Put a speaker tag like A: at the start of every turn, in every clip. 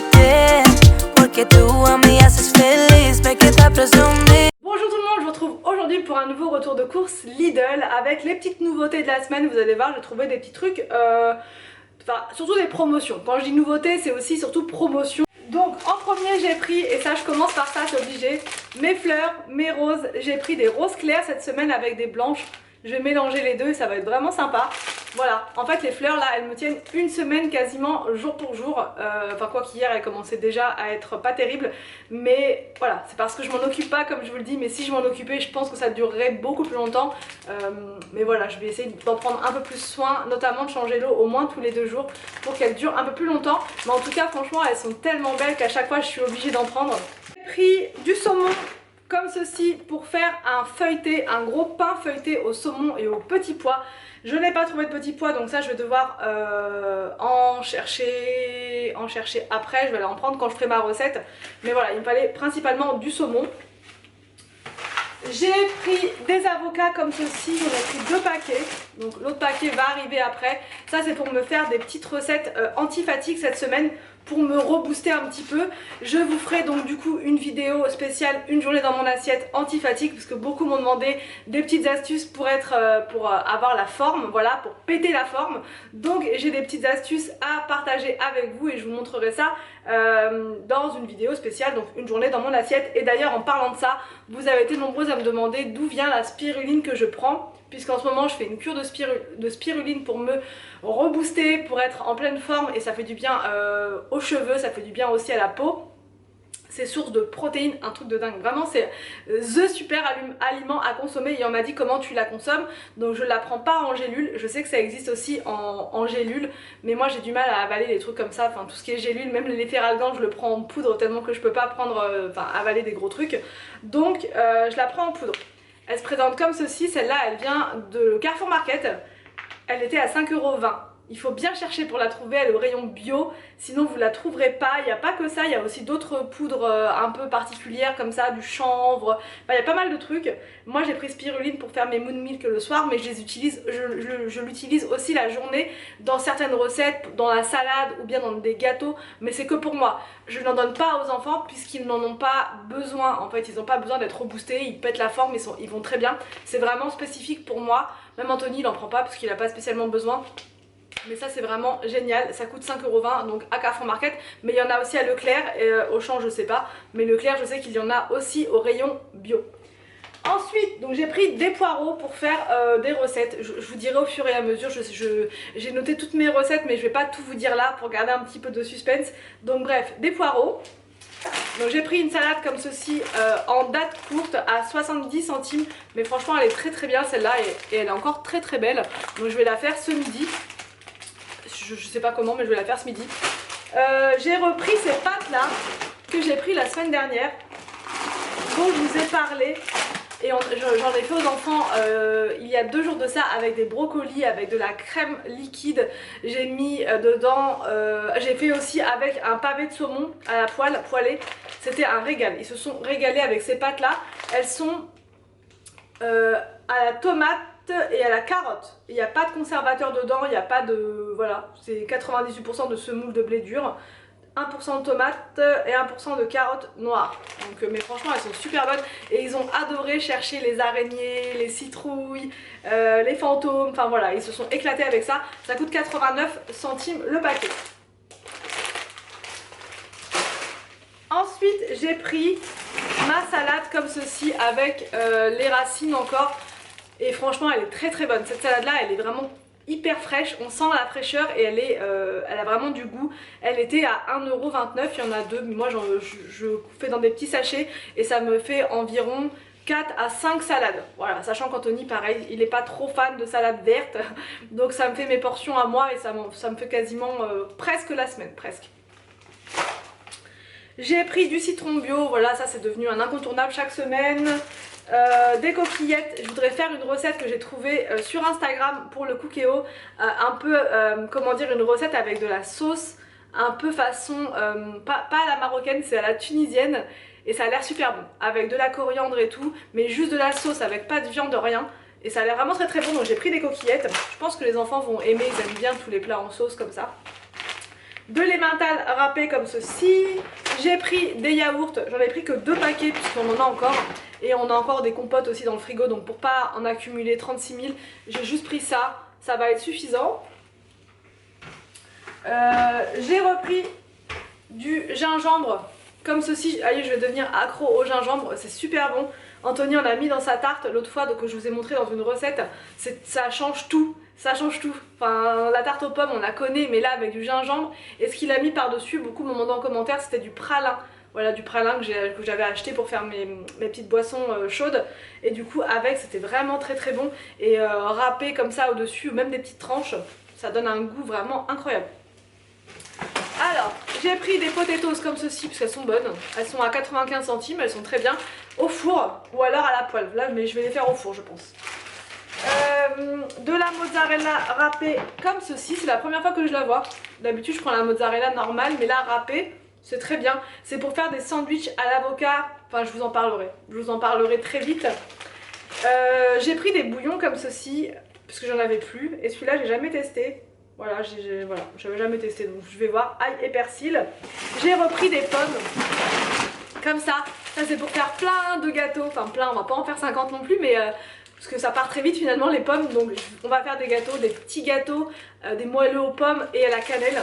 A: ti, porque tú a mí haces feliz, me queda presumir.
B: Bonjour tout le monde, je vous retrouve aujourd'hui pour un nouveau retour de course Lidl avec les petites nouveautés de la semaine. Vous allez voir, j'ai trouvé des petits trucs, enfin surtout des promotions. Quand je dis nouveautés, c'est aussi surtout promotion. Donc en premier j'ai pris, et ça je commence par ça, c'est obligé, mes fleurs, mes roses. J'ai pris des roses claires cette semaine avec des blanches. Je vais mélanger les deux et ça va être vraiment sympa. Voilà, en fait les fleurs là elles me tiennent une semaine quasiment jour pour jour. Enfin quoi qu'hier elles commençaient déjà à être pas terribles. Mais voilà, c'est parce que je m'en occupe pas comme je vous le dis. Mais si je m'en occupais je pense que ça durerait beaucoup plus longtemps. Mais voilà, je vais essayer d'en prendre un peu plus soin. Notamment de changer l'eau au moins tous les 2 jours pour qu'elle dure un peu plus longtemps. Mais en tout cas franchement elles sont tellement belles qu'à chaque fois je suis obligée d'en prendre. J'ai pris du saumon comme ceci pour faire un feuilleté, un gros pain feuilleté au saumon et aux petits pois. Je n'ai pas trouvé de petits pois donc ça je vais devoir en chercher après, je vais aller en prendre quand je ferai ma recette. Mais voilà, il me fallait principalement du saumon. J'ai pris des avocats comme ceci, j'en ai pris 2 paquets, donc l'autre paquet va arriver après. Ça c'est pour me faire des petites recettes anti-fatigue cette semaine, pour me rebooster un petit peu. Je vous ferai donc du coup une vidéo spéciale, une journée dans mon assiette anti-fatigue, parce que beaucoup m'ont demandé des petites astuces pour avoir la forme, voilà, pour péter la forme. Donc j'ai des petites astuces à partager avec vous et je vous montrerai ça dans une vidéo spéciale, donc une journée dans mon assiette. Et d'ailleurs en parlant de ça, vous avez été nombreuses à me demander d'où vient la spiruline que je prends, puisqu'en ce moment je fais une cure de spiruline pour me rebooster, pour être en pleine forme, et ça fait du bien aux cheveux, ça fait du bien aussi à la peau. C'est source de protéines, un truc de dingue, vraiment c'est the super aliment à consommer. Et on m'a dit comment tu la consommes, donc je la prends pas en gélule. Je sais que ça existe aussi en gélule, mais moi j'ai du mal à avaler les trucs comme ça, enfin tout ce qui est gélule, même les Feralgan je le prends en poudre tellement que je peux pas prendre, avaler des gros trucs. Donc je la prends en poudre. Elle se présente comme ceci, celle-là elle vient de Carrefour Market, elle était à 5,20 €. Il faut bien chercher pour la trouver, elle est au rayon bio, sinon vous la trouverez pas. Il n'y a pas que ça, il y a aussi d'autres poudres un peu particulières comme ça, du chanvre, enfin, il y a pas mal de trucs. Moi j'ai pris spiruline pour faire mes moon milk le soir, mais je les utilise, je l'utilise aussi la journée dans certaines recettes, dans la salade ou bien dans des gâteaux, mais c'est que pour moi. Je n'en donne pas aux enfants puisqu'ils n'en ont pas besoin, en fait ils n'ont pas besoin d'être reboostés, ils pètent la forme, ils vont très bien. C'est vraiment spécifique pour moi, même Anthony il en prend pas parce qu'il n'a pas spécialement besoin. Mais ça c'est vraiment génial, ça coûte 5,20 € donc à Carrefour Market, mais il y en a aussi à Leclerc et Auchan je sais pas, mais Leclerc je sais qu'il y en a aussi au rayon bio. Ensuite donc j'ai pris des poireaux pour faire des recettes, je vous dirai au fur et à mesure, j'ai noté toutes mes recettes mais je vais pas tout vous dire là pour garder un petit peu de suspense. Donc bref, des poireaux. Donc j'ai pris une salade comme ceci en date courte à 70 centimes, mais franchement elle est très bien celle-là et elle est encore très belle. Donc je vais la faire ce midi. Je sais pas comment mais je vais la faire ce midi. J'ai repris ces pâtes là que j'ai pris la semaine dernière, dont je vous ai parlé, et j'en ai fait aux enfants il y a 2 jours de ça avec des brocolis, avec de la crème liquide. J'ai mis dedans, j'ai fait aussi avec un pavé de saumon à la poêlée. C'était un régal, ils se sont régalés avec ces pâtes là. Elles sont à la tomate et à la carotte. Il n'y a pas de conservateur dedans, il n'y a pas de... Voilà, c'est 98% de semoule de blé dur, 1% de tomate et 1% de carottes noires. Donc, mais franchement elles sont super bonnes et ils ont adoré chercher les araignées, les citrouilles, les fantômes, enfin voilà, ils se sont éclatés avec ça. Ça coûte 89 centimes le paquet. Ensuite j'ai pris ma salade comme ceci avec les racines encore. Et franchement elle est très bonne, cette salade là elle est vraiment hyper fraîche, on sent la fraîcheur et elle a vraiment du goût. Elle était à 1,29 €, il y en a 2, mais moi je fais dans des petits sachets et ça me fait environ 4 à 5 salades. Voilà, sachant qu'Anthony pareil, il n'est pas trop fan de salade verte, donc ça me fait mes portions à moi et ça me fait quasiment presque la semaine, presque. J'ai pris du citron bio, voilà ça c'est devenu un incontournable chaque semaine. Des coquillettes, je voudrais faire une recette que j'ai trouvée sur Instagram pour le Cookéo, un peu, comment dire, une recette avec de la sauce, un peu façon, pas à la marocaine, c'est à la tunisienne, et ça a l'air super bon, avec de la coriandre et tout, mais juste de la sauce, avec pas de viande, rien, et ça a l'air vraiment très bon. Donc j'ai pris des coquillettes, je pense que les enfants vont aimer, ils aiment bien tous les plats en sauce comme ça. de l'emmental râpé comme ceci. J'ai pris des yaourts, j'en ai pris que 2 paquets puisqu'on en a encore. Et on a encore des compotes aussi dans le frigo, donc pour pas en accumuler 36 000, j'ai juste pris ça, ça va être suffisant. J'ai repris du gingembre comme ceci. Allez, je vais devenir accro au gingembre, c'est super bon. Anthony en a mis dans sa tarte l'autre fois, donc je vous ai montré dans une recette, ça change tout. Ça change tout. Enfin, la tarte aux pommes, on la connaît, mais là avec du gingembre. Et ce qu'il a mis par-dessus, beaucoup m'ont demandé en commentaire, c'était du pralin. Voilà, du pralin que j'avais acheté pour faire mes petites boissons chaudes. Et du coup, avec, c'était vraiment très très bon. Et râpé comme ça au-dessus, ou même des petites tranches, ça donne un goût vraiment incroyable. Alors, j'ai pris des potatoes comme ceci, parce qu'elles sont bonnes. Elles sont à 95 centimes, elles sont très bien. Au four, ou alors à la poêle. Là, mais je vais les faire au four, je pense. De la mozzarella râpée comme ceci, c'est la première fois que je la vois. D'habitude je prends la mozzarella normale, mais là râpée c'est très bien. C'est pour faire des sandwichs à l'avocat, enfin je vous en parlerai très vite. J'ai pris des bouillons comme ceci, parce que j'en avais plus, et celui-là j'ai jamais testé. Voilà, j'avais jamais testé, donc je vais voir. Ail et persil. J'ai repris des pommes comme ça c'est pour faire plein de gâteaux, enfin plein, on va pas en faire 50 non plus, mais parce que ça part très vite finalement les pommes, donc on va faire des gâteaux, des petits gâteaux, des moelleux aux pommes et à la cannelle,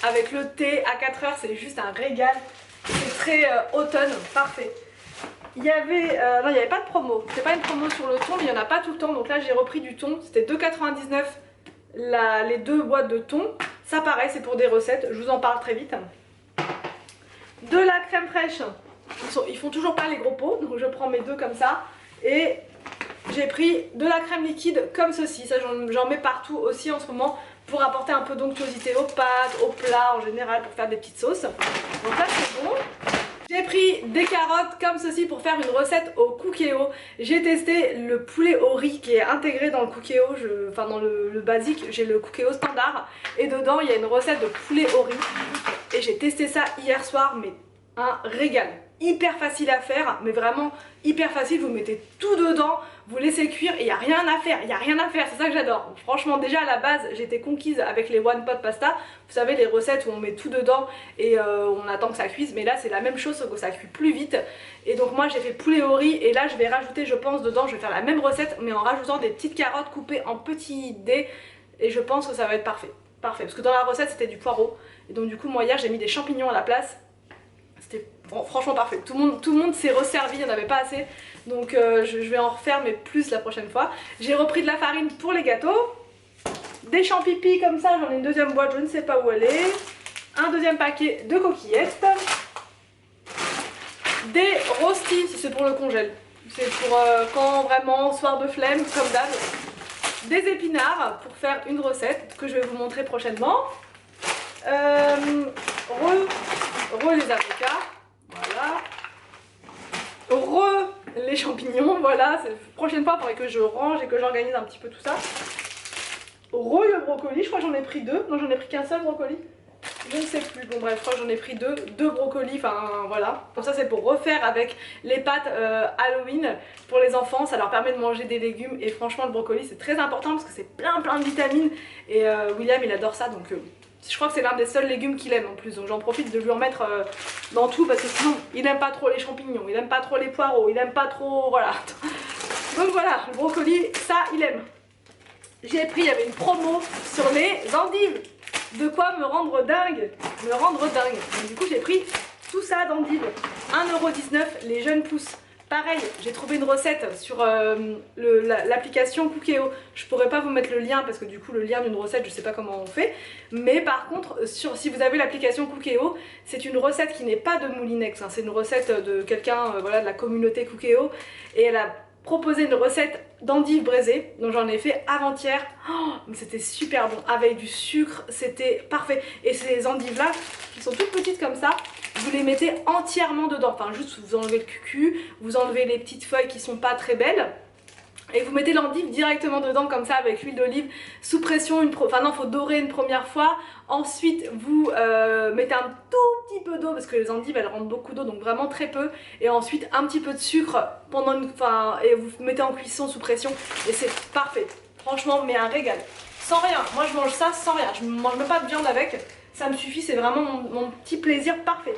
B: avec le thé à 4 heures, c'est juste un régal, c'est très automne, parfait. Il y avait, non il n'y avait pas de promo, c'est pas une promo sur le thon, mais il n'y en a pas tout le temps, donc là j'ai repris du thon, c'était 2,99 les 2 boîtes de thon, ça pareil c'est pour des recettes, je vous en parle très vite. De la crème fraîche, ils font toujours pas les gros pots, donc je prends mes 2 comme ça, et j'ai pris de la crème liquide comme ceci, ça j'en mets partout aussi en ce moment pour apporter un peu d'onctuosité aux pâtes, aux plats en général, pour faire des petites sauces. Donc là c'est bon. J'ai pris des carottes comme ceci pour faire une recette au cookéo. J'ai testé le poulet au riz qui est intégré dans le cookéo, enfin dans le basique, j'ai le cookéo standard. Et dedans il y a une recette de poulet au riz. Et j'ai testé ça hier soir, mais un régal. Hyper facile à faire, mais vraiment hyper facile, vous mettez tout dedans, vous laissez cuire et il n'y a rien à faire, c'est ça que j'adore. Franchement déjà à la base j'étais conquise avec les one pot pasta, vous savez les recettes où on met tout dedans et on attend que ça cuise, mais là c'est la même chose sauf que ça cuit plus vite. Et donc moi j'ai fait poulet au riz et là je vais rajouter je pense dedans, je vais faire la même recette mais en rajoutant des petites carottes coupées en petits dés et je pense que ça va être parfait. Parfait, parce que dans la recette c'était du poireau et donc du coup moi hier j'ai mis des champignons à la place. C'était franchement parfait, tout le monde s'est resservi, il n'y en avait pas assez. Donc je vais en refaire mais plus la prochaine fois. J'ai repris de la farine pour les gâteaux. Des champignons comme ça, j'en ai une deuxième boîte, je ne sais pas où elle est. Un deuxième paquet de coquillettes. Des rostis, si c'est pour le congèle. C'est pour quand vraiment, soir de flemme, comme d'hab. Des épinards pour faire une recette que je vais vous montrer prochainement. Les avocats, voilà. Les champignons, voilà. Prochaine fois, il faudrait que je range et que j'organise un petit peu tout ça. Le brocoli, je crois que j'en ai pris 2. Non, j'en ai pris qu'un seul brocoli. Je ne sais plus. Bon, bref, je crois que j'en ai pris 2 brocolis. Enfin, voilà. Comme ça, c'est pour refaire avec les pâtes Halloween pour les enfants. Ça leur permet de manger des légumes. Et franchement, le brocoli, c'est très important parce que c'est plein de vitamines. Et William, il adore ça. Donc, je crois que c'est l'un des seuls légumes qu'il aime en plus. Donc, j'en profite de lui en mettre dans tout parce que sinon, il n'aime pas trop les champignons. Il n'aime pas trop les poireaux. Il n'aime pas trop. Voilà. Donc, voilà. Le brocoli, ça, il aime. J'ai pris, il y avait une promo sur les endives. De quoi me rendre dingue. Donc, du coup, j'ai pris tout ça d'endives. 1,19 € les jeunes pousses. Pareil, j'ai trouvé une recette sur l'application Cookéo. Je pourrais pas vous mettre le lien parce que du coup le lien d'une recette je sais pas comment on fait. Mais par contre si vous avez l'application Cookéo, c'est une recette qui n'est pas de Moulinex, hein. C'est une recette de quelqu'un voilà, de la communauté Cookéo. Et elle a proposé une recette d'endives braisées. Donc j'en ai fait avant-hier. Oh, mais c'était super bon. Avec du sucre, c'était parfait. Et ces endives là, qui sont toutes petites comme ça, vous les mettez entièrement dedans, enfin juste vous enlevez le cucu, vous enlevez les petites feuilles qui sont pas très belles et vous mettez l'endive directement dedans comme ça avec l'huile d'olive sous pression, enfin non, faut dorer une première fois, ensuite vous mettez un tout petit peu d'eau parce que les endives elles rendent beaucoup d'eau donc vraiment très peu et ensuite un petit peu de sucre pendant et vous mettez en cuisson sous pression et c'est parfait, franchement mais un régal. Sans rien, moi je mange ça sans rien, je mange même pas de viande avec. ça me suffit, c'est vraiment mon petit plaisir parfait.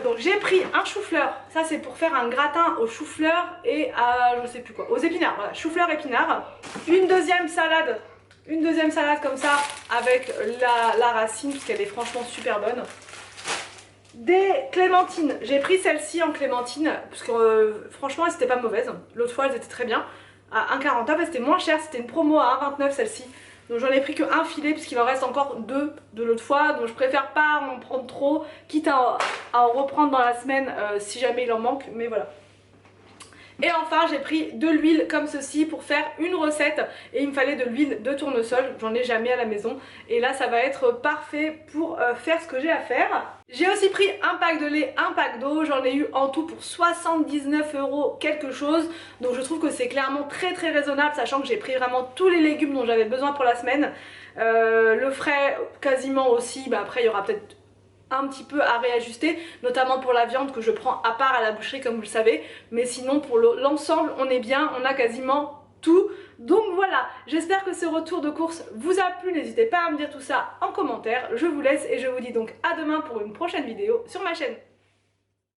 B: Donc j'ai pris un chou-fleur, ça c'est pour faire un gratin au chou-fleur et à je sais plus quoi, aux épinards, voilà, chou-fleur épinards. Une deuxième salade comme ça avec la racine parce qu'elle est franchement super bonne. Des clémentines, j'ai pris celle-ci en clémentine parce que franchement elles étaient pas mauvaises, l'autre fois elles étaient très bien. À 1,49 c'était moins cher, c'était une promo à 1,29 celle-ci. Donc j'en ai pris que un filet puisqu'il en reste encore 2 de l'autre fois. Donc je préfère pas en prendre trop, quitte à en reprendre dans la semaine si jamais il en manque. Mais voilà. Et enfin j'ai pris de l'huile comme ceci pour faire une recette. Et il me fallait de l'huile de tournesol, j'en ai jamais à la maison. Et là ça va être parfait pour faire ce que j'ai à faire. J'ai aussi pris un pack de lait, un pack d'eau, j'en ai eu en tout pour 79 € quelque chose. Donc je trouve que c'est clairement très raisonnable, sachant que j'ai pris vraiment tous les légumes dont j'avais besoin pour la semaine. Le frais quasiment aussi, bah après il y aura peut-être un petit peu à réajuster, notamment pour la viande que je prends à part à la boucherie comme vous le savez. Mais sinon pour l'ensemble on est bien, on a quasiment tout. Donc voilà, j'espère que ce retour de course vous a plu, n'hésitez pas à me dire tout ça en commentaire. Je vous laisse et je vous dis donc à demain pour une prochaine vidéo sur ma chaîne.